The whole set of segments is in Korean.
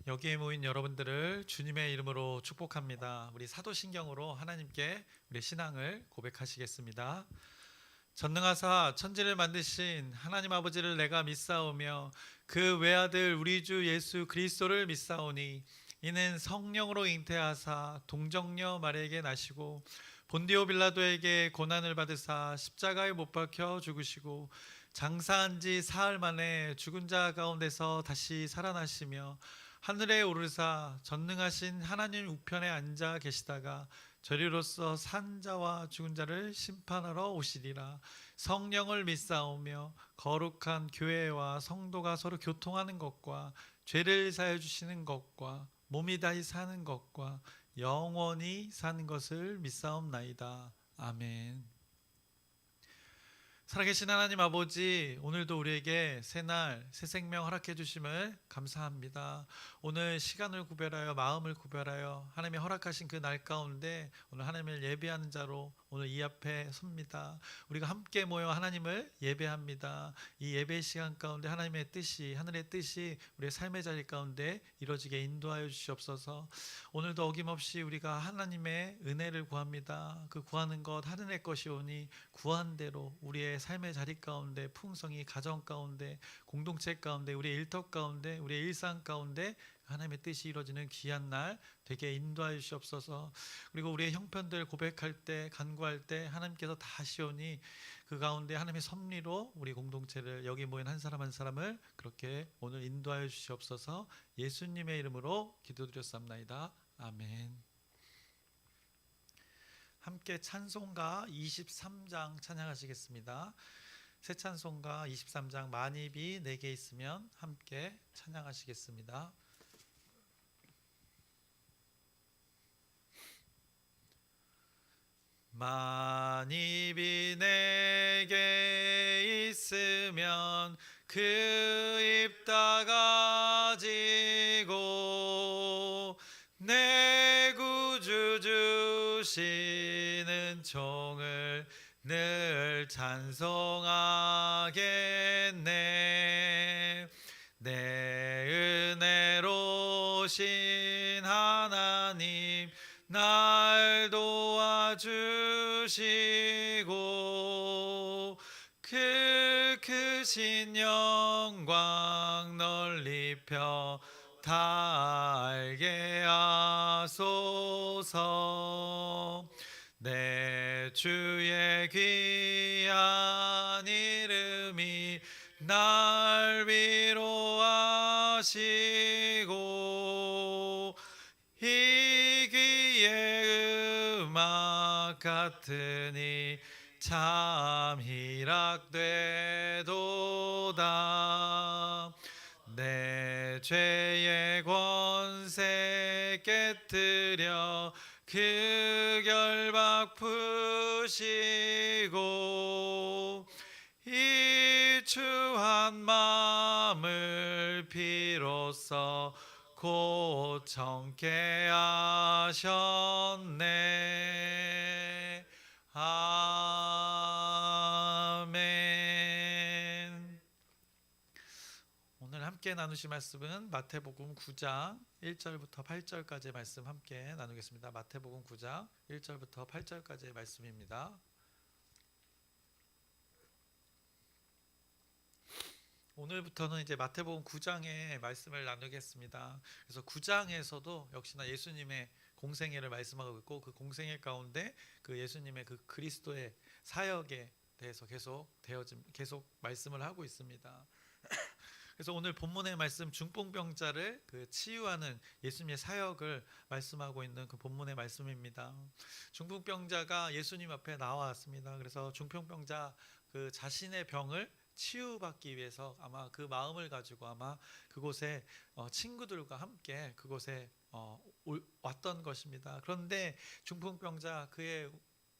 여기에 모인 여러분들을 주님의 이름으로 축복합니다. 우리 사도신경으로 하나님께 우리 신앙을 고백하시겠습니다. 전능하사 천지를 만드신 하나님 아버지를 내가 믿사오며 그 외아들 우리 주 예수 그리스도를 믿사오니 이는 성령으로 잉태하사 동정녀 마리아에게 나시고 본디오 빌라도에게 고난을 받으사 십자가에 못 박혀 죽으시고 장사한 지 사흘 만에 죽은 자 가운데서 다시 살아나시며 하늘에 오르사 전능하신 하나님 우편에 앉아 계시다가 저리로서 산 자와 죽은 자를 심판하러 오시리라. 성령을 믿사오며 거룩한 교회와 성도가 서로 교통하는 것과 죄를 사해 주시는 것과 몸이 다시 사는 것과 영원히 사는 것을 믿사옵나이다. 아멘. 살아계신 하나님 아버지, 오늘도 우리에게 새날 새 생명 허락해 주심을 감사합니다. 오늘 시간을 구별하여 마음을 구별하여 하나님이 허락하신 그 날 가운데 오늘 하나님을 예배하는 자로 오늘 이 앞에 섭니다. 우리가 함께 모여 하나님을 예배합니다. 이 예배 시간 가운데 하나님의 뜻이, 하늘의 뜻이 우리의 삶의 자리 가운데 이루어지게 인도하여 주시옵소서. 오늘도 어김없이 우리가 하나님의 은혜를 구합니다. 그 구하는 것 하늘의 것이오니 구한 대로 우리의 삶의 자리 가운데 풍성히 가정 가운데 공동체 가운데 우리의 일터 가운데 우리의 일상 가운데 하나님의 뜻이 이루어지는 귀한 날 되게 인도하여 주시옵소서. 그리고 우리의 형편들 고백할 때 간구할 때 하나님께서 다 하시오니 그 가운데 하나님의 섭리로 우리 공동체를 여기 모인 한 사람 한 사람을 그렇게 오늘 인도하여 주시옵소서. 예수님의 이름으로 기도드렸사옵나이다. 아멘. 함께 찬송가 23장 찬양하시겠습니다. 새 찬송가 23장 만입이 내게 있으면 함께 찬양하시겠습니다. 만입이 내게 있으면 그 입 다가지고 내 구주 주시는 종을 늘 찬송하겠네. 내 은혜로신 하나님 날 도와주시고 그 크신 영광 널리 펴 다 알게 하소서. 내 주의 귀한 이름이 날 위로하시고 이 귀의 음악 같으니 참 희락되도다. 내 죄의 권세 깨뜨려 그 결박 푸시고 이 추한 마음을 비로소 곧 정케 하셨네. 아멘. 오늘 함께 나누실 말씀은 마태복음 9장 1절부터 8절까지의 말씀 함께 나누겠습니다. 마태복음 9장 1절부터 8절까지의 말씀입니다. 오늘부터는 이제 마태복음 9장의 말씀을 나누겠습니다. 그래서 9장에서도 역시나 예수님의 공생애를 말씀하고 있고 그 공생애 가운데 그 예수님의 그 그리스도의 사역에 대해서 계속 말씀을 하고 있습니다. 그래서 오늘 본문의 말씀 중풍병자를 그 치유하는 예수님의 사역을 말씀하고 있는 그 본문의 말씀입니다. 중풍병자가 예수님 앞에 나왔습니다. 그래서 중풍병자 그 자신의 병을 치유받기 위해서 아마 그 마음을 가지고 아마 그곳에 친구들과 함께 그곳에 왔던 것입니다. 그런데 중풍병자 그의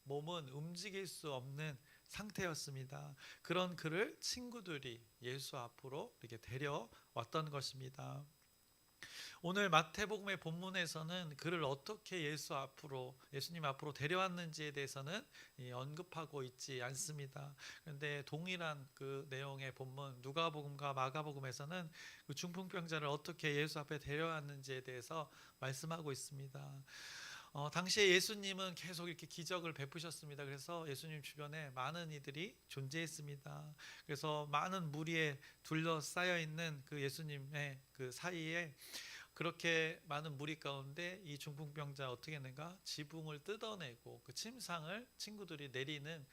몸은 움직일 수 없는 상태였습니다. 그런 그를 친구들이 예수 앞으로 이렇게 데려왔던 것입니다. 오늘 마태복음의 본문에서는 그를 어떻게 예수님 앞으로 데려왔는지에 대해서는 언급하고 있지 않습니다. 그런데 동일한 그 내용의 본문 누가복음과 마가복음에서는 그 중풍병자를 어떻게 예수 앞에 데려왔는지에 대해서 말씀하고 있습니다. 당시에 예수님은 계속 이렇게 기적을 베푸셨습니다. 그래서 예수님 주변에 많은 이들이 존재했습니다. 그래서 많은 무리에 둘러싸여 있는 그 예수님의 그 사이에 그렇게 많은 무리 가운데 이 중풍병자 어떻게 했는가? 지붕을 뜯어내고 그 침상을 친구들이 내리는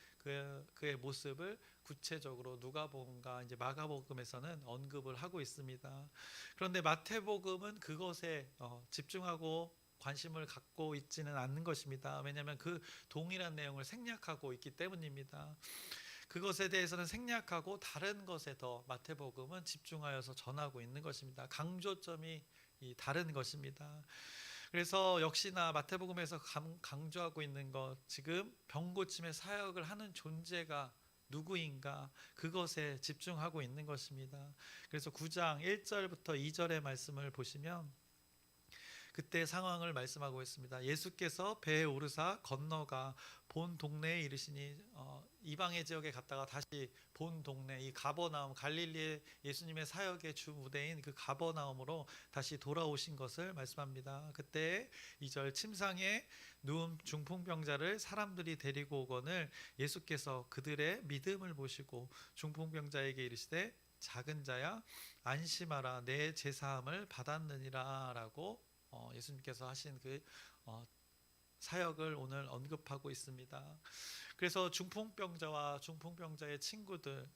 그의 모습을 구체적으로 누가복음과 이제 마가복음에서는 언급을 하고 있습니다. 그런데 마태복음은 그것에 집중하고 관심을 갖고 있지는 않는 것입니다. 왜냐하면 그 동일한 내용을 생략하고 있기 때문입니다. 그것에 대해서는 생략하고 다른 것에 더 마태복음은 집중하여서 전하고 있는 것입니다. 강조점이 다른 것입니다. 그래서 역시나 마태복음에서 강조하고 있는 것, 지금 병고침의 사역을 하는 존재가 누구인가, 그것에 집중하고 있는 것입니다. 그래서 9장 1절부터 2절의 말씀을 보시면 그때 상황을 말씀하고 있습니다. 예수께서 배에 오르사 건너가 본 동네에 이르시니 이방의 지역에 갔다가 다시 본 동네, 이 가버나움, 갈릴리의 예수님의 사역의 주 무대인 그 가버나움으로 다시 돌아오신 것을 말씀합니다. 그때 2절 침상에 누운 중풍병자를 사람들이 데리고 오거늘 예수께서 그들의 믿음을 보시고 중풍병자에게 이르시되 작은 자야 안심하라 내 제사함을 받았느니라 라고 예수님께서 하신 그 사역을 오늘 언급하고 있습니다. 그래서 중풍병자와 중풍병자의 친구들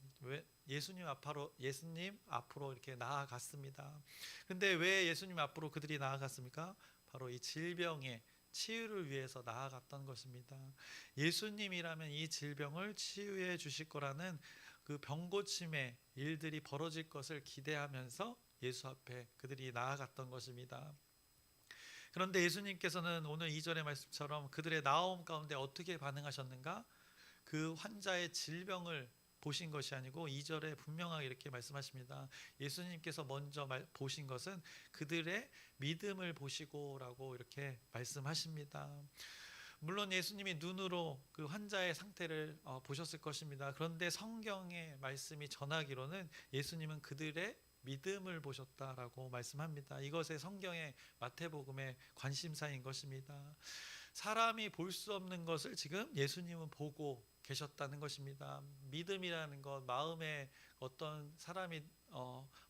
예수님 앞으로 이렇게 나아갔습니다. 근데 왜 예수님 앞으로 그들이 나아갔습니까? 바로 이 질병의 치유를 위해서 나아갔던 것입니다. 예수님이라면 이 질병을 치유해 주실 거라는 그 병고침의 일들이 벌어질 것을 기대하면서 예수 앞에 그들이 나아갔던 것입니다. 그런데 예수님께서는 오늘 2절의 말씀처럼 그들의 나옴 가운데 어떻게 반응하셨는가? 그 환자의 질병을 보신 것이 아니고 2절에 분명하게 이렇게 말씀하십니다. 예수님께서 먼저 보신 것은 그들의 믿음을 보시고라고 이렇게 말씀하십니다. 물론 예수님이 눈으로 그 환자의 상태를 보셨을 것입니다. 그런데 성경의 말씀이 전하기로는 예수님은 그들의 믿음을 보셨다라고 말씀합니다. 이것의 성경의 마태복음의 관심사인 것입니다. 사람이 볼 수 없는 것을 지금 예수님은 보고 계셨다는 것입니다. 믿음이라는 것, 마음의 어떤 사람이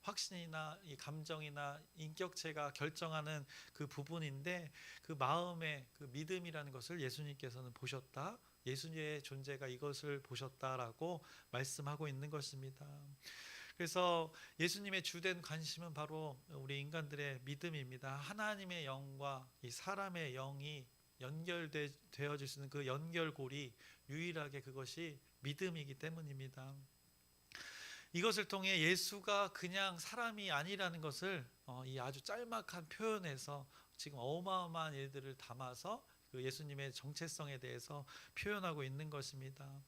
확신이나 이 감정이나 인격체가 결정하는 그 부분인데 그 마음의 그 믿음이라는 것을 예수님께서는 보셨다. 예수님의 존재가 이것을 보셨다라고 말씀하고 있는 것입니다. 그래서 예수님의 주된 관심은 바로 우리 인간들의 믿음입니다. 하나님의 영과 이 사람의 영이 연결되어질 수 있는 그 연결고리, 유일하게 그것이 믿음이기 때문입니다. 이것을 통해 예수가 그냥 사람이 아니라는 것을 이 아주 짤막한 표현에서 지금 어마어마한 일들을 담아서 그 예수님의 정체성에 대해서 표현하고 있는 것입니다.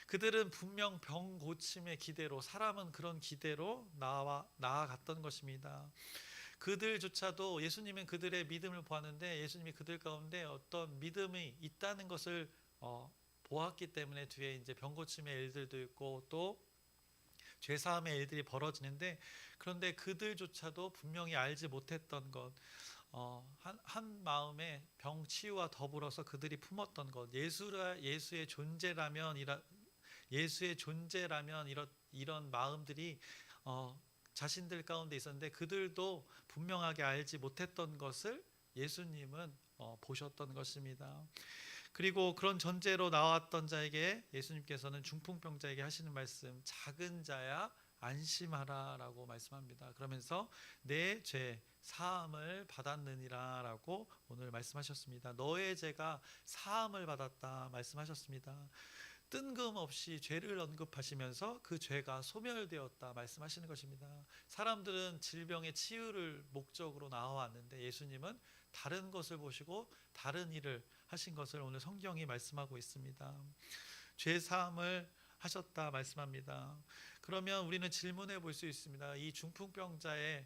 그들은 분명 병 고침의 기대로, 사람은 그런 기대로 나아갔던 것입니다. 그들조차도 예수님은 그들의 믿음을 보았는데 예수님이 그들 가운데 어떤 믿음이 있다는 것을 보았기 때문에 뒤에 이제 병 고침의 일들도 있고 또 죄사함의 일들이 벌어지는데, 그런데 그들조차도 분명히 알지 못했던 것, 한 마음에 병 치유와 더불어서 그들이 품었던 것, 예수의 존재라면 이런 마음들이 자신들 가운데 있었는데 그들도 분명하게 알지 못했던 것을 예수님은 보셨던 것입니다. 그리고 그런 전제로 나왔던 자에게 예수님께서는 중풍병자에게 하시는 말씀, 작은 자야 안심하라 라고 말씀합니다. 그러면서 내 죄 사함을 받았느니라 라고 오늘 말씀하셨습니다. 너의 죄가 사함을 받았다 말씀하셨습니다. 뜬금없이 죄를 언급하시면서 그 죄가 소멸되었다 말씀하시는 것입니다. 사람들은 질병의 치유를 목적으로 나와왔는데 예수님은 다른 것을 보시고 다른 일을 하신 것을 오늘 성경이 말씀하고 있습니다. 죄 사함을 하셨다 말씀합니다. 그러면 우리는 질문해 볼 수 있습니다. 이 중풍병자의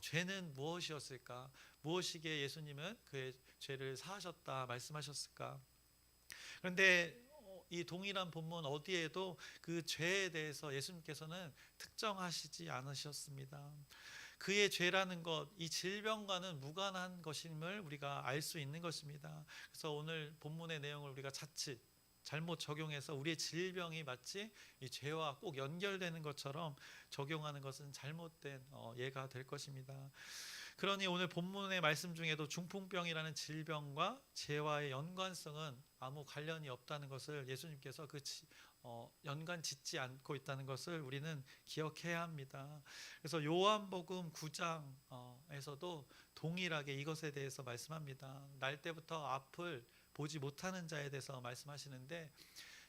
죄는 무엇이었을까? 무엇이기에 예수님은 그의 죄를 사하셨다 말씀하셨을까? 그런데 이 동일한 본문 어디에도 그 죄에 대해서 예수님께서는 특정하시지 않으셨습니다. 그의 죄라는 것, 이 질병과는 무관한 것임을 우리가 알 수 있는 것입니다. 그래서 오늘 본문의 내용을 우리가 자칫 잘못 적용해서 우리의 질병이 마치 이 죄와 꼭 연결되는 것처럼 적용하는 것은 잘못된 예가 될 것입니다. 그러니 오늘 본문의 말씀 중에도 중풍병이라는 질병과 죄와의 연관성은 아무 관련이 없다는 것을 예수님께서 연관 짓지 않고 있다는 것을 우리는 기억해야 합니다. 그래서 요한복음 9장에서도 동일하게 이것에 대해서 말씀합니다. 날 때부터 앞을 보지 못하는 자에 대해서 말씀하시는데,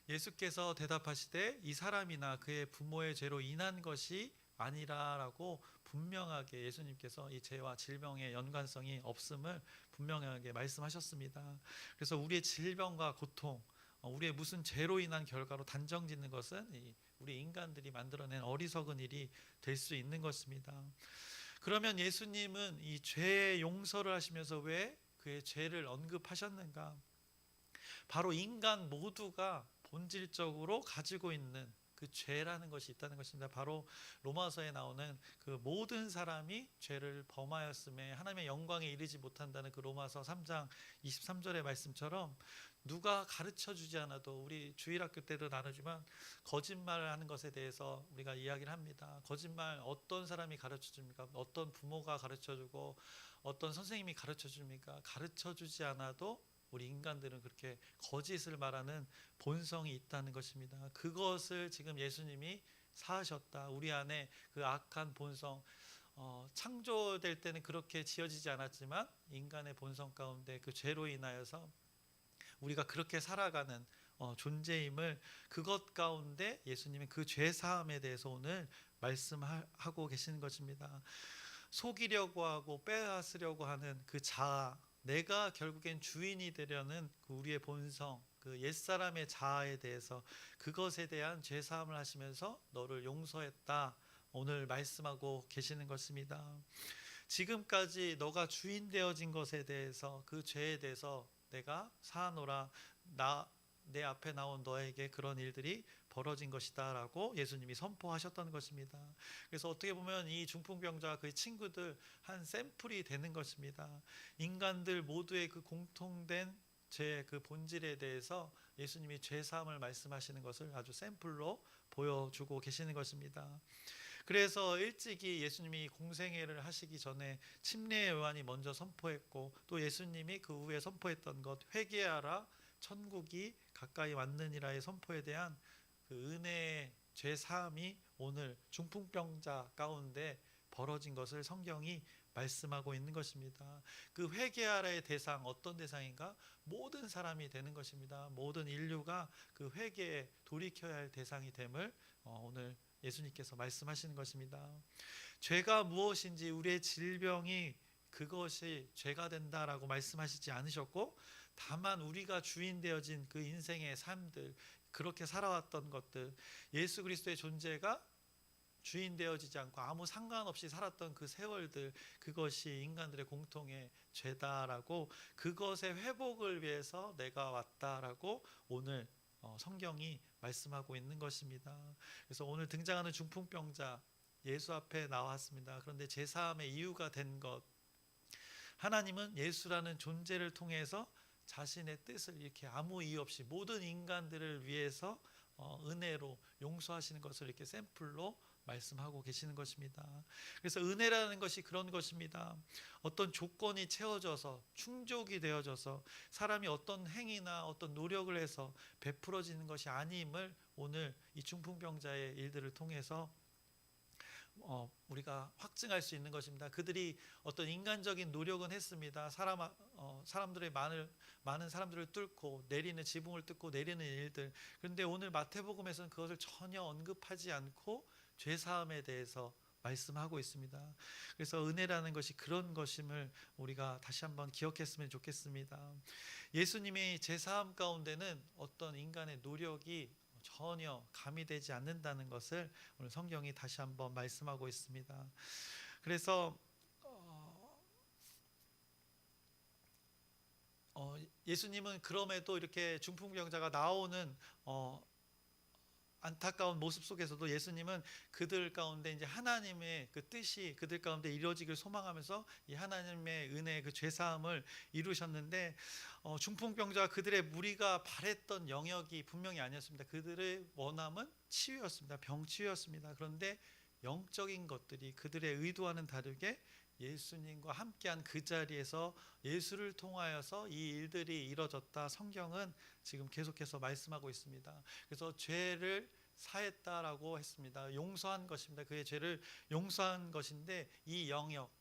예수께서 대답하시되 이 사람이나 그의 부모의 죄로 인한 것이 아니라라고 분명하게 예수님께서 이 죄와 질병의 연관성이 없음을 분명하게 말씀하셨습니다. 그래서 우리의 질병과 고통, 우리의 무슨 죄로 인한 결과로 단정짓는 것은 우리 인간들이 만들어낸 어리석은 일이 될 수 있는 것입니다. 그러면 예수님은 이 죄의 용서를 하시면서 왜 그의 죄를 언급하셨는가? 바로 인간 모두가 본질적으로 가지고 있는 그 죄라는 것이 있다는 것입니다. 바로 로마서에 나오는 그 모든 사람이 죄를 범하였음에 하나님의 영광에 이르지 못한다는 그 로마서 3장 23절의 말씀처럼, 누가 가르쳐 주지 않아도, 우리 주일학교 때도 나누지만 거짓말을 하는 것에 대해서 우리가 이야기를 합니다. 거짓말 어떤 사람이 가르쳐 줍니까? 어떤 부모가 가르쳐 주고 어떤 선생님이 가르쳐 줍니까? 가르쳐 주지 않아도 우리 인간들은 그렇게 거짓을 말하는 본성이 있다는 것입니다. 그것을 지금 예수님이 사하셨다. 우리 안에 그 악한 본성, 창조될 때는 그렇게 지어지지 않았지만 인간의 본성 가운데 그 죄로 인하여서 우리가 그렇게 살아가는 존재임을, 그것 가운데 예수님은 그 죄 사함에 대해서 오늘 말씀하고 계시는 것입니다. 속이려고 하고 빼앗으려고 하는 그 자아, 내가 결국엔 주인이 되려는 그 우리의 본성, 그 옛사람의 자아에 대해서, 그것에 대한 죄사함을 하시면서 너를 용서했다 오늘 말씀하고 계시는 것입니다. 지금까지 너가 주인 되어진 것에 대해서, 그 죄에 대해서 내가 사하노라, 내 앞에 나온 너에게 그런 일들이 벌어진 것이다 라고 예수님이 선포하셨던 것입니다. 그래서 어떻게 보면 이 중풍병자와 그의 친구들 한 샘플이 되는 것입니다. 인간들 모두의 그 공통된 죄의 그 본질에 대해서 예수님이 죄사함을 말씀하시는 것을 아주 샘플로 보여주고 계시는 것입니다. 그래서 일찍이 예수님이 공생애를 하시기 전에 침례의 요한이 먼저 선포했고, 또 예수님이 그 후에 선포했던 것, 회개하라 천국이 가까이 왔느니라의 선포에 대한 그 은혜의 죄 사함이 오늘 중풍병자 가운데 벌어진 것을 성경이 말씀하고 있는 것입니다. 그 회개하라의 대상, 어떤 대상인가? 모든 사람이 되는 것입니다. 모든 인류가 그 회개에 돌이켜야 할 대상이 됨을 오늘 예수님께서 말씀하시는 것입니다. 죄가 무엇인지, 우리의 질병이 그것이 죄가 된다라고 말씀하시지 않으셨고, 다만 우리가 주인 되어진 그 인생의 삶들, 그렇게 살아왔던 것들, 예수 그리스도의 존재가 주인 되어지지 않고 아무 상관없이 살았던 그 세월들, 그것이 인간들의 공통의 죄다라고, 그것의 회복을 위해서 내가 왔다라고 오늘 성경이 말씀하고 있는 것입니다. 그래서 오늘 등장하는 중풍병자 예수 앞에 나왔습니다. 그런데 제사함의 이유가 된 것, 하나님은 예수라는 존재를 통해서 자신의 뜻을 이렇게 아무 이유 없이 모든 인간들을 위해서 은혜로 용서하시는 것을 이렇게 샘플로 말씀하고 계시는 것입니다. 그래서 은혜라는 것이 그런 것입니다. 어떤 조건이 채워져서, 충족이 되어져서 사람이 어떤 행위나 어떤 노력을 해서 베풀어지는 것이 아님을 오늘 이 중풍병자의 일들을 통해서 우리가 확증할 수 있는 것입니다. 그들이 어떤 인간적인 노력은 했습니다. 사람들의 많은 사람들을 뚫고 내리는, 지붕을 뚫고 내리는 일들. 그런데 오늘 마태복음에서는 그것을 전혀 언급하지 않고 죄사함에 대해서 말씀하고 있습니다. 그래서 은혜라는 것이 그런 것임을 우리가 다시 한번 기억했으면 좋겠습니다. 예수님의 죄사함 가운데는 어떤 인간의 노력이 전혀 가미되지 않는다는 것을 오늘 성경이 다시 한번 말씀하고 있습니다. 그래서 예수님은 그럼에도 이렇게 중풍병자가 나오는 안타까운 모습 속에서도 예수님은 그들 가운데 이제 하나님의 그 뜻이 그들 가운데 이루어지길 소망하면서 이 하나님의 은혜 그 죄 사함을 이루셨는데 중풍병자 그들의 무리가 바랬던 영역이 분명히 아니었습니다. 그들의 원함은 치유였습니다. 병치유였습니다. 그런데 영적인 것들이 그들의 의도와는 다르게 예수님과 함께한 그 자리에서 예수를 통하여서 이 일들이 이뤄졌다. 성경은 지금 계속해서 말씀하고 있습니다. 그래서 죄를 사했다라고 했습니다. 용서한 것입니다. 그의 죄를 용서한 것인데 이 영역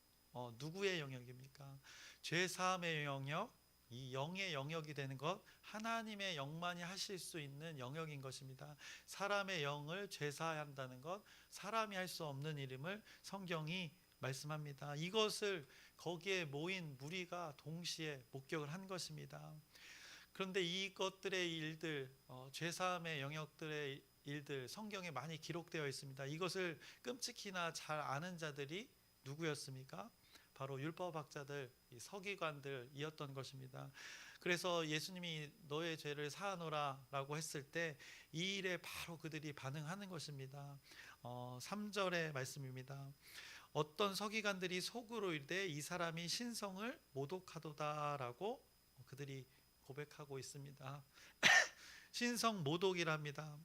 누구의 영역입니까? 죄 사함의 영역, 이 영의 영역이 되는 것, 하나님의 영만이 하실 수 있는 영역인 것입니다. 사람의 영을 죄사한다는 것, 사람이 할 수 없는 일임을 성경이 말씀합니다. 이것을 거기에 모인 무리가 동시에 목격을 한 것입니다. 그런데 이것들의 일들, 죄사함의 영역들의 일들 성경에 많이 기록되어 있습니다. 이것을 끔찍히나 잘 아는 자들이 누구였습니까? 바로 율법학자들, 서기관들이었던 것입니다. 그래서 예수님이 너의 죄를 사하노라 라고 했을 때 이 일에 바로 그들이 반응하는 것입니다. 3절의 말씀입니다. 어떤 서기관들이 속으로 이르되 이 사람이 신성을 모독하도다라고 그들이 고백하고 있습니다. 신성 모독이랍니다.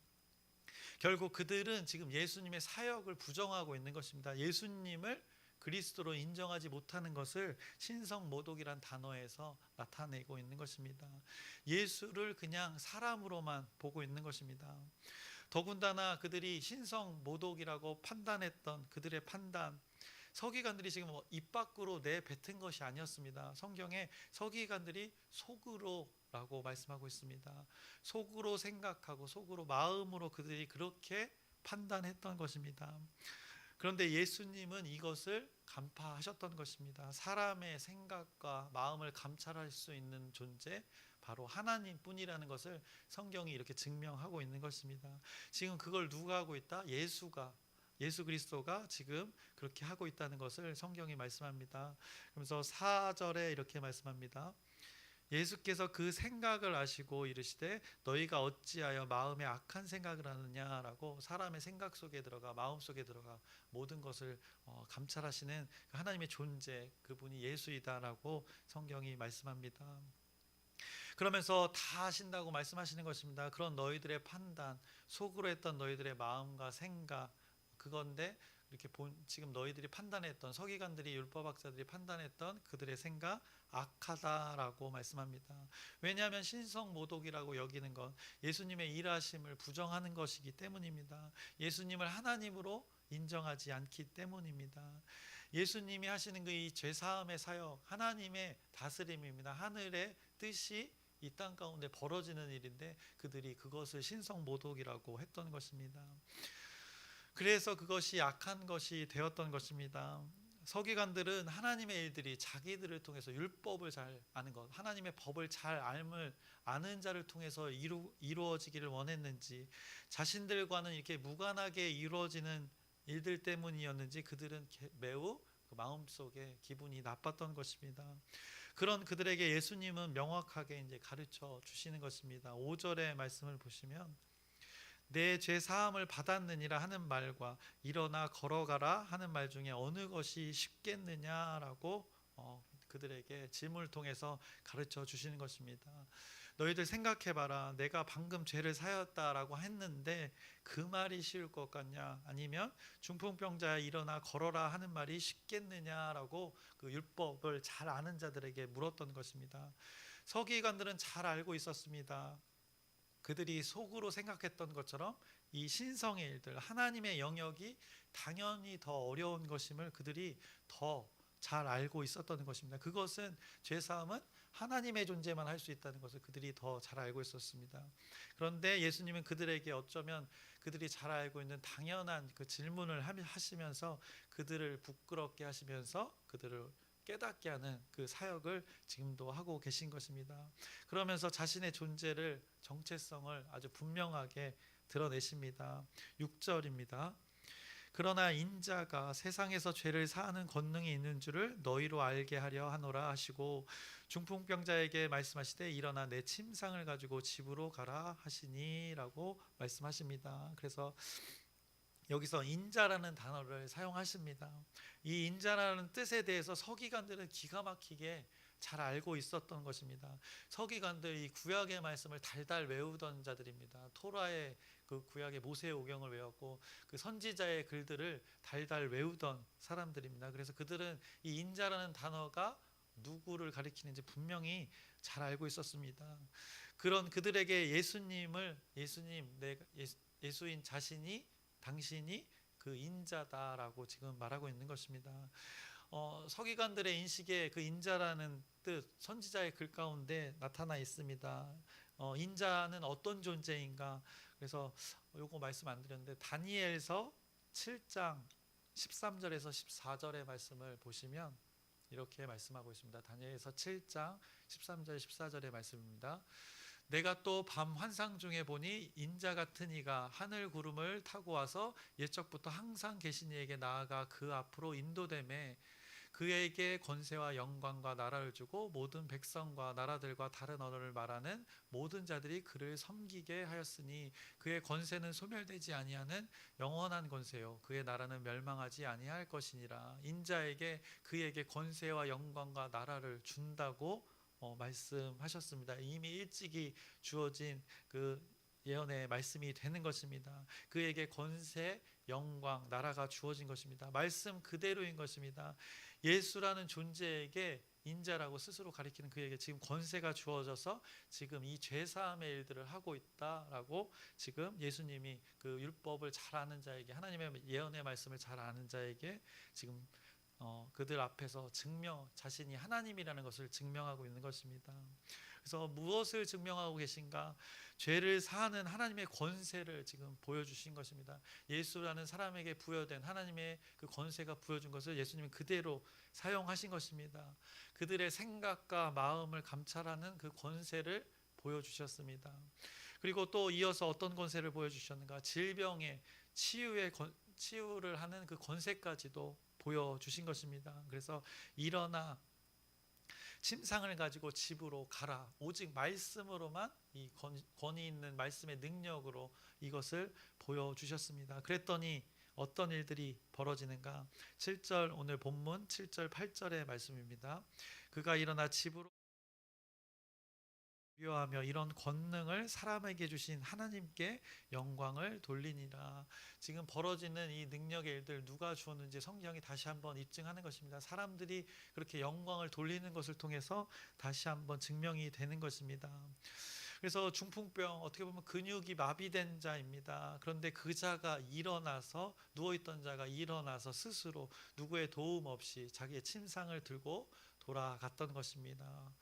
결국 그들은 지금 예수님의 사역을 부정하고 있는 것입니다. 예수님을 그리스도로 인정하지 못하는 것을 신성 모독이란 단어에서 나타내고 있는 것입니다. 예수를 그냥 사람으로만 보고 있는 것입니다. 더군다나 그들이 신성 모독이라고 판단했던 그들의 판단, 서기관들이 지금 입 밖으로 내뱉은 것이 아니었습니다. 성경에 서기관들이 속으로라고 말씀하고 있습니다. 속으로 생각하고 속으로 마음으로 그들이 그렇게 판단했던 것입니다. 그런데 예수님은 이것을 간파하셨던 것입니다. 사람의 생각과 마음을 감찰할 수 있는 존재, 바로 하나님뿐이라는 것을 성경이 이렇게 증명하고 있는 것입니다. 지금 그걸 누가 하고 있다? 예수 그리스도가 지금 그렇게 하고 있다는 것을 성경이 말씀합니다. 그러면서 4절에 이렇게 말씀합니다. 예수께서 그 생각을 아시고 이르시되 너희가 어찌하여 마음에 악한 생각을 하느냐라고 사람의 생각 속에 들어가 마음 속에 들어가 모든 것을 감찰하시는 하나님의 존재, 그분이 예수이다라고 성경이 말씀합니다. 그러면서 다 하신다고 말씀하시는 것입니다. 그런 너희들의 판단, 속으로 했던 너희들의 마음과 생각, 그건데 이렇게 지금 너희들이 판단했던 서기관들이 율법학자들이 판단했던 그들의 생각 악하다라고 말씀합니다. 왜냐하면 신성모독이라고 여기는 건 예수님의 일하심을 부정하는 것이기 때문입니다. 예수님을 하나님으로 인정하지 않기 때문입니다. 예수님이 하시는 그 이 죄사함의 사역, 하나님의 다스림입니다. 하늘의 뜻이 이 땅 가운데 벌어지는 일인데 그들이 그것을 신성모독이라고 했던 것입니다. 그래서 그것이 악한 것이 되었던 것입니다. 서기관들은 하나님의 일들이 자기들을 통해서 율법을 잘 아는 것, 하나님의 법을 잘 아는 자를 통해서 이루어지기를 원했는지, 자신들과는 이렇게 무관하게 이루어지는 일들 때문이었는지 그들은 매우 마음속에 기분이 나빴던 것입니다. 그런 그들에게 예수님은 명확하게 이제 가르쳐 주시는 것입니다. 5절의 말씀을 보시면 내 죄 사함을 받았느니라 하는 말과 일어나 걸어가라 하는 말 중에 어느 것이 쉽겠느냐라고 그들에게 질문을 통해서 가르쳐 주시는 것입니다. 너희들 생각해봐라. 내가 방금 죄를 사였다라고 했는데 그 말이 쉬울 것 같냐? 아니면 중풍병자야 일어나 걸어라 하는 말이 쉽겠느냐라고 그 율법을 잘 아는 자들에게 물었던 것입니다. 서기관들은 잘 알고 있었습니다. 그들이 속으로 생각했던 것처럼 이 신성의 일들, 하나님의 영역이 당연히 더 어려운 것임을 그들이 더 잘 알고 있었던 것입니다. 그것은 죄사함은 하나님의 존재만 할 수 있다는 것을 그들이 더 잘 알고 있었습니다. 그런데 예수님은 그들에게 어쩌면 그들이 잘 알고 있는 당연한 그 질문을 하시면서 그들을 부끄럽게 하시면서 그들을 깨닫게 하는 그 사역을 지금도 하고 계신 것입니다. 그러면서 자신의 존재를, 정체성을 아주 분명하게 드러내십니다. 6절입니다. 그러나 인자가 세상에서 죄를 사하는 권능이 있는 줄을 너희로 알게 하려 하노라 하시고 중풍병자에게 말씀하시되 일어나 내 침상을 가지고 집으로 가라 하시니라고 말씀하십니다. 그래서 여기서 인자라는 단어를 사용하십니다. 이 인자라는 뜻에 대해서 서기관들은 기가 막히게 잘 알고 있었던 것입니다. 서기관들 이 구약의 말씀을 달달 외우던 자들입니다. 토라의 그 구약의 모세 오경을 외웠고 그 선지자의 글들을 달달 외우던 사람들입니다. 그래서 그들은 이 인자라는 단어가 누구를 가리키는지 분명히 잘 알고 있었습니다. 그런 그들에게 예수인 자신이 당신이 그 인자다라고 지금 말하고 있는 것입니다. 서기관들의 인식에 그 인자라는 뜻 선지자의 글 가운데 나타나 있습니다. 인자는 어떤 존재인가? 그래서 요거 말씀 안 드렸는데 다니엘서 7장 13절에서 14절의 말씀을 보시면 이렇게 말씀하고 있습니다. 다니엘서 7장 13절 14절의 말씀입니다. 내가 또 밤 환상 중에 보니 인자 같은 이가 하늘 구름을 타고 와서 옛적부터 항상 계신 이에게 나아가 그 앞으로 인도됨에 그에게 권세와 영광과 나라를 주고 모든 백성과 나라들과 다른 언어를 말하는 모든 자들이 그를 섬기게 하였으니 그의 권세는 소멸되지 아니하는 영원한 권세요 그의 나라는 멸망하지 아니할 것이니라. 인자에게 그에게 권세와 영광과 나라를 준다고 말씀하셨습니다. 이미 일찍이 주어진 그 예언의 말씀이 되는 것입니다. 그에게 권세, 영광, 나라가 주어진 것입니다. 말씀 그대로인 것입니다. 예수라는 존재에게 인자라고 스스로 가리키는 그에게 지금 권세가 주어져서 지금 이 죄사함의 일들을 하고 있다라고 지금 예수님이 그 율법을 잘 아는 자에게 하나님의 예언의 말씀을 잘 아는 자에게 지금 그들 앞에서 자신이 하나님이라는 것을 증명하고 있는 것입니다. 그래서 무엇을 증명하고 계신가? 죄를 사하는 하나님의 권세를 지금 보여주신 것입니다. 예수라는 사람에게 부여된 하나님의 그 권세가 부여준 것을 예수님은 그대로 사용하신 것입니다. 그들의 생각과 마음을 감찰하는 그 권세를 보여주셨습니다. 그리고 또 이어서 어떤 권세를 보여주셨는가? 질병의 치유를 하는 그 권세까지도 보여주신 것입니다. 그래서 일어나 침상을 가지고 집으로 가라. 오직 말씀으로만 이 권위 있는 말씀의 능력으로 이것을 보여주셨습니다. 그랬더니 어떤 일들이 벌어지는가? 7절 오늘 본문 7절 8절의 말씀입니다. 그가 일어나 집으로 하며 이런 권능을 사람에게 주신 하나님께 영광을 돌리니라. 지금 벌어지는 이 능력의 일들 누가 주었는지 성경이 다시 한번 입증하는 것입니다. 사람들이 그렇게 영광을 돌리는 것을 통해서 다시 한번 증명이 되는 것입니다. 그래서 중풍병 어떻게 보면 근육이 마비된 자입니다. 그런데 그 자가 일어나서 누워있던 자가 일어나서 스스로 누구의 도움 없이 자기의 침상을 들고 돌아갔던 것입니다.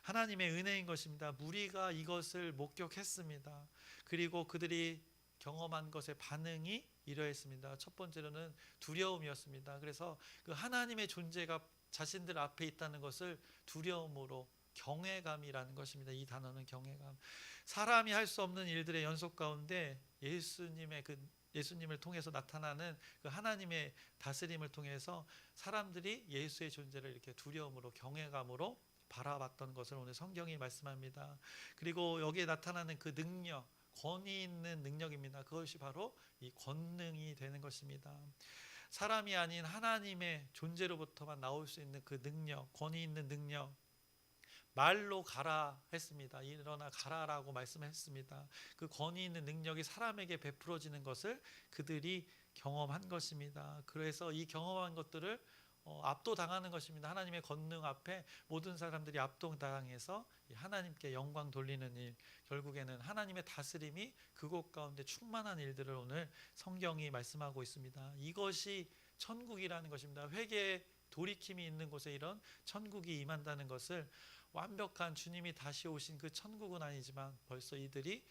하나님의 은혜인 것입니다. 무리가 이것을 목격했습니다. 그리고 그들이 경험한 것의 반응이 이러했습니다. 첫 번째로는 두려움이었습니다. 그래서 그 하나님의 존재가 자신들 앞에 있다는 것을 두려움으로 경외감이라는 것입니다. 이 단어는 경외감. 사람이 할 수 없는 일들의 연속 가운데 예수님을 통해서 나타나는 그 하나님의 다스림을 통해서 사람들이 예수의 존재를 이렇게 두려움으로 경외감으로 바라봤던 것을 오늘 성경이 말씀합니다. 그리고 여기에 나타나는 그 능력, 권위 있는 능력입니다. 그것이 바로 이 권능이 되는 것입니다. 사람이 아닌 하나님의 존재로부터만 나올 수 있는 그 능력, 권위 있는 능력, 말로 가라 했습니다. 일어나 가라라고 말씀했습니다. 그 권위 있는 능력이 사람에게 베풀어지는 것을 그들이 경험한 것입니다. 그래서 이 경험한 것들을 압도당하는 것입니다. 하나님의 권능 앞에 모든 사람들이 압도당해서 하나님께 영광 돌리는 일, 결국에는 하나님의 다스림이 그곳 가운데 충만한 일들을 오늘 성경이 말씀하고 있습니다. 이것이 천국이라는 것입니다. 회개의 돌이킴이 있는 곳에 이런 천국이 임한다는 것을 완벽한 주님이 다시 오신 그 천국은 아니지만 벌써 이들이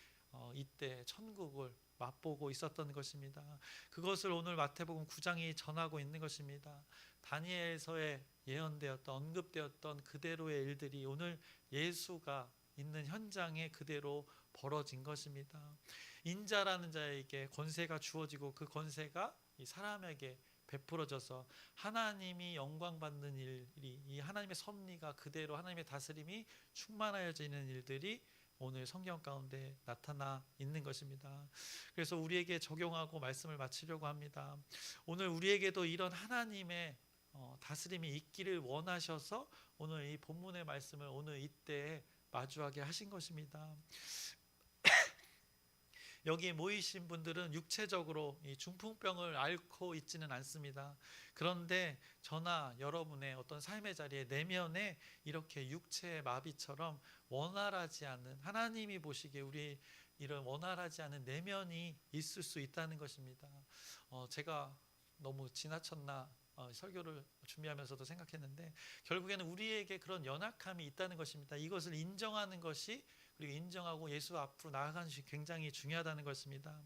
이때 천국을 맛보고 있었던 것입니다. 그것을 오늘 마태복음 9장이 전하고 있는 것입니다. 다니엘서에 예언되었던 언급되었던 그대로의 일들이 오늘 예수가 있는 현장에 그대로 벌어진 것입니다. 인자라는 자에게 권세가 주어지고 그 권세가 이 사람에게 베풀어져서 하나님이 영광 받는 일이, 이 하나님의 섭리가 그대로 하나님의 다스림이 충만하여지는 일들이 오늘 성경 가운데 나타나 있는 것입니다. 그래서 우리에게 적용하고 말씀을 마치려고 합니다. 오늘 우리에게도 이런 하나님의 다스림이 있기를 원하셔서 오늘 이 본문의 말씀을 오늘 이때 마주하게 하신 것입니다. 여기 모이신 분들은 육체적으로 이 중풍병을 앓고 있지는 않습니다. 그런데 저나 여러분의 어떤 삶의 자리에 내면에 이렇게 육체의 마비처럼 원활하지 않은, 하나님이 보시기에 우리 이런 원활하지 않은 내면이 있을 수 있다는 것입니다. 제가 너무 지나쳤나 설교를 준비하면서도 생각했는데, 결국에는 우리에게 그런 연약함이 있다는 것입니다. 이것을 인정하는 것이, 그리고 인정하고 예수 앞으로 나아가는 것이 굉장히 중요하다는 것입니다.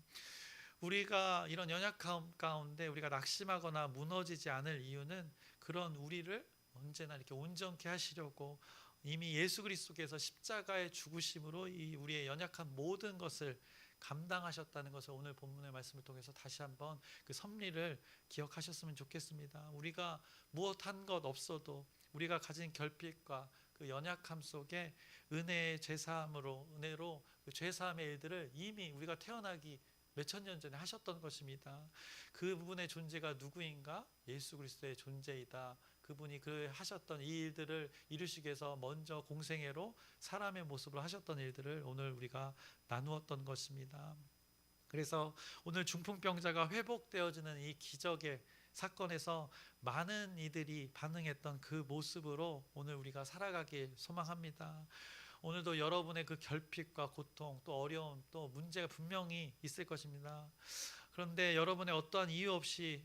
우리가 이런 연약함 가운데 우리가 낙심하거나 무너지지 않을 이유는, 그런 우리를 언제나 이렇게 온전케 하시려고 이미 예수 그리스도께서 십자가의 죽으심으로 이 우리의 연약한 모든 것을 감당하셨다는 것을 오늘 본문의 말씀을 통해서 다시 한번 그 섭리를 기억하셨으면 좋겠습니다. 우리가 무엇 한 것 없어도 우리가 가진 결핍과 그 연약함 속에 은혜의 죄사함으로, 은혜로 그 죄사함의 일들을 이미 우리가 태어나기 몇천 년 전에 하셨던 것입니다. 그분의 존재가 누구인가? 예수 그리스도의 존재이다. 그분이 그 하셨던 이 일들을 이루시기 위해서 먼저 공생애로 사람의 모습으로 하셨던 일들을 오늘 우리가 나누었던 것입니다. 그래서 오늘 중풍병자가 회복되어지는 이 기적의 사건에서 많은 이들이 반응했던 그 모습으로 오늘 우리가 살아가길 소망합니다. 오늘도 여러분의 그 결핍과 고통, 또 어려움, 또 문제가 분명히 있을 것입니다. 그런데 여러분의 어떠한 이유 없이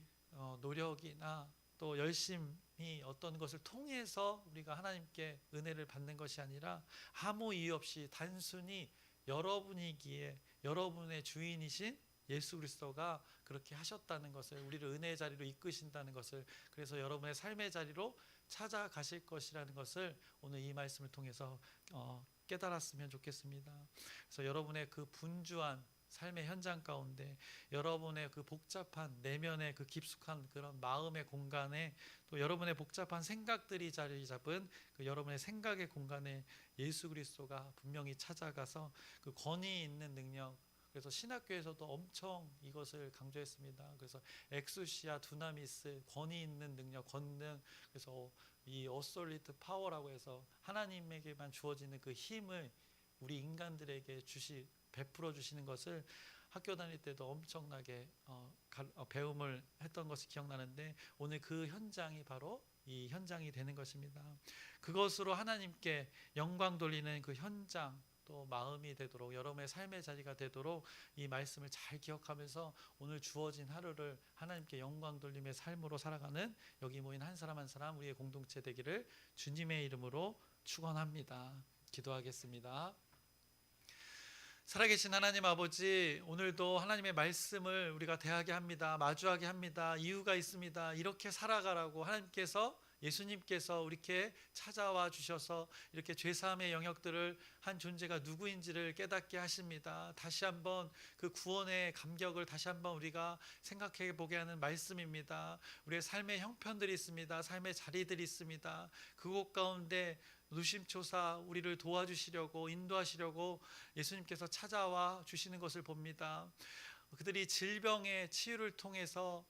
노력이나 또 열심히 어떤 것을 통해서 우리가 하나님께 은혜를 받는 것이 아니라 아무 이유 없이 단순히 여러분이기에 여러분의 주인이신 예수 그리스도가 그렇게 하셨다는 것을, 우리를 은혜의 자리로 이끄신다는 것을, 그래서 여러분의 삶의 자리로 찾아가실 것이라는 것을 오늘 이 말씀을 통해서 깨달았으면 좋겠습니다. 그래서 여러분의 그 분주한 삶의 현장 가운데, 여러분의 그 복잡한 내면의 그 깊숙한 그런 마음의 공간에, 또 여러분의 복잡한 생각들이 자리 잡은 그 여러분의 생각의 공간에 예수 그리스도가 분명히 찾아가서 그 권위 있는 능력, 그래서 신학교에서도 엄청 이것을 강조했습니다. 그래서 엑수시아 두나미스, 권위 있는 능력, 권능, 그래서 이 어솔리트 파워라고 해서 하나님에게만 주어지는 그 힘을 우리 인간들에게 베풀어 주시는 것을 학교 다닐 때도 엄청나게 배움을 했던 것이 기억나는데, 오늘 그 현장이 바로 이 현장이 되는 것입니다. 그것으로 하나님께 영광 돌리는 그 현장, 또 마음이 되도록, 여러분의 삶의 자리가 되도록 이 말씀을 잘 기억하면서 오늘 주어진 하루를 하나님께 영광 돌림의 삶으로 살아가는 여기 모인 한 사람 한 사람 우리의 공동체 되기를 주님의 이름으로 축원합니다. 기도하겠습니다. 살아계신 하나님 아버지, 오늘도 하나님의 말씀을 우리가 대하게 합니다. 마주하게 합니다. 이유가 있습니다. 이렇게 살아가라고 하나님께서, 예수님께서 우리께 찾아와 주셔서 이렇게 죄사함의 영역들을 한 존재가 누구인지를 깨닫게 하십니다. 다시 한번 그 구원의 감격을 다시 한번 우리가 생각해 보게 하는 말씀입니다. 우리의 삶의 형편들이 있습니다. 삶의 자리들이 있습니다. 그곳 가운데 누심초사 우리를 도와주시려고, 인도하시려고 예수님께서 찾아와 주시는 것을 봅니다. 그들이 질병의 치유를 통해서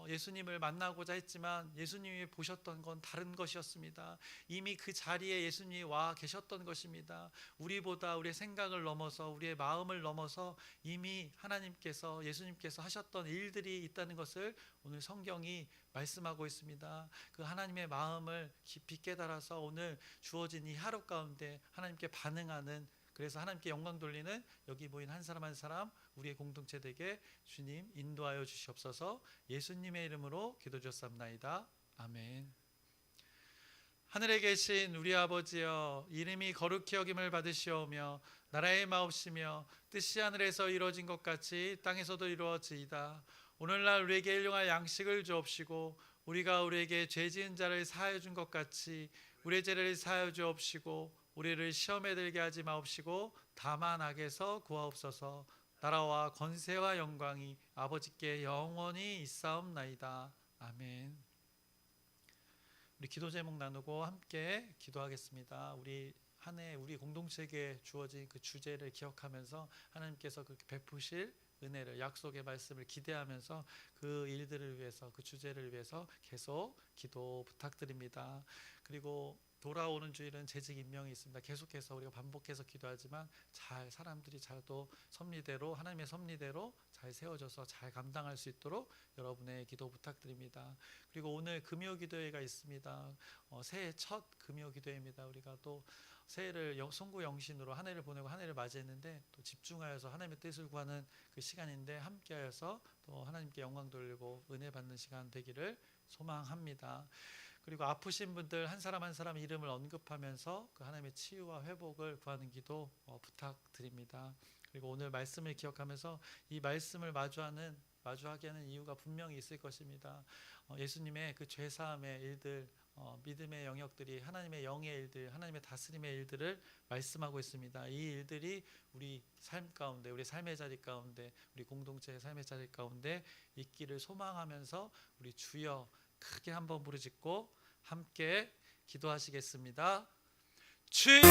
예수님을 만나고자 했지만 예수님이 보셨던 건 다른 것이었습니다. 이미 그 자리에 예수님이 와 계셨던 것입니다. 우리보다, 우리의 생각을 넘어서, 우리의 마음을 넘어서 이미 하나님께서, 예수님께서 하셨던 일들이 있다는 것을 오늘 성경이 말씀하고 있습니다. 그 하나님의 마음을 깊이 깨달아서 오늘 주어진 이 하루 가운데 하나님께 반응하는, 그래서 하나님께 영광 돌리는 여기 모인 한 사람 한 사람 우리의 공동체 되게 주님 인도하여 주시옵소서. 예수님의 이름으로 기도 드렸사옵나이다. 아멘. 하늘에 계신 우리 아버지여, 이름이 거룩히 여김을 받으시오며 나라의 마옵시며 뜻이 하늘에서 이루어진 것 같이 땅에서도 이루어지이다. 오늘날 우리에게 일용할 양식을 주옵시고 우리가 우리에게 죄 지은 자를 사하여 준 것 같이 우리의 죄를 사하여 주옵시고 우리를 시험에 들게 하지 마옵시고 다만 악에서 구하옵소서. 나라와 권세와 영광이 아버지께 영원히 있사옵나이다. 아멘. 우리 기도 제목 나누고 함께 기도하겠습니다. 우리 한 해 우리 공동체에게 주어진 그 주제를 기억하면서 하나님께서 그렇게 베푸실 은혜를, 약속의 말씀을 기대하면서 그 일들을 위해서, 그 주제를 위해서 계속 기도 부탁드립니다. 그리고 돌아오는 주일은 재직 임명이 있습니다. 계속해서 우리가 반복해서 기도하지만 잘 사람들이 잘도 섭리대로, 하나님의 섭리대로 잘 세워져서 잘 감당할 수 있도록 여러분의 기도 부탁드립니다. 그리고 오늘 금요 기도회가 있습니다. 새해 첫 금요 기도회입니다. 우리가 또 새해를 송구 영신으로 한 해를 보내고 한 해를 맞이했는데 또 집중하여서 하나님의 뜻을 구하는 그 시간인데, 함께하여서 또 하나님께 영광 돌리고 은혜 받는 시간 되기를 소망합니다. 그리고 아프신 분들 한 사람 한 사람 이름을 언급하면서 그 하나님의 치유와 회복을 구하는 기도 부탁드립니다. 그리고 오늘 말씀을 기억하면서 이 말씀을 마주하게 하는 이유가 분명히 있을 것입니다. 예수님의 그 죄사함의 일들, 믿음의 영역들이, 하나님의 영의 일들, 하나님의 다스림의 일들을 말씀하고 있습니다. 이 일들이 우리 삶 가운데, 우리 삶의 자리 가운데, 우리 공동체의 삶의 자리 가운데 있기를 소망하면서 우리 주여 크게 한번 부르짖고 함께 기도하시겠습니다. 주여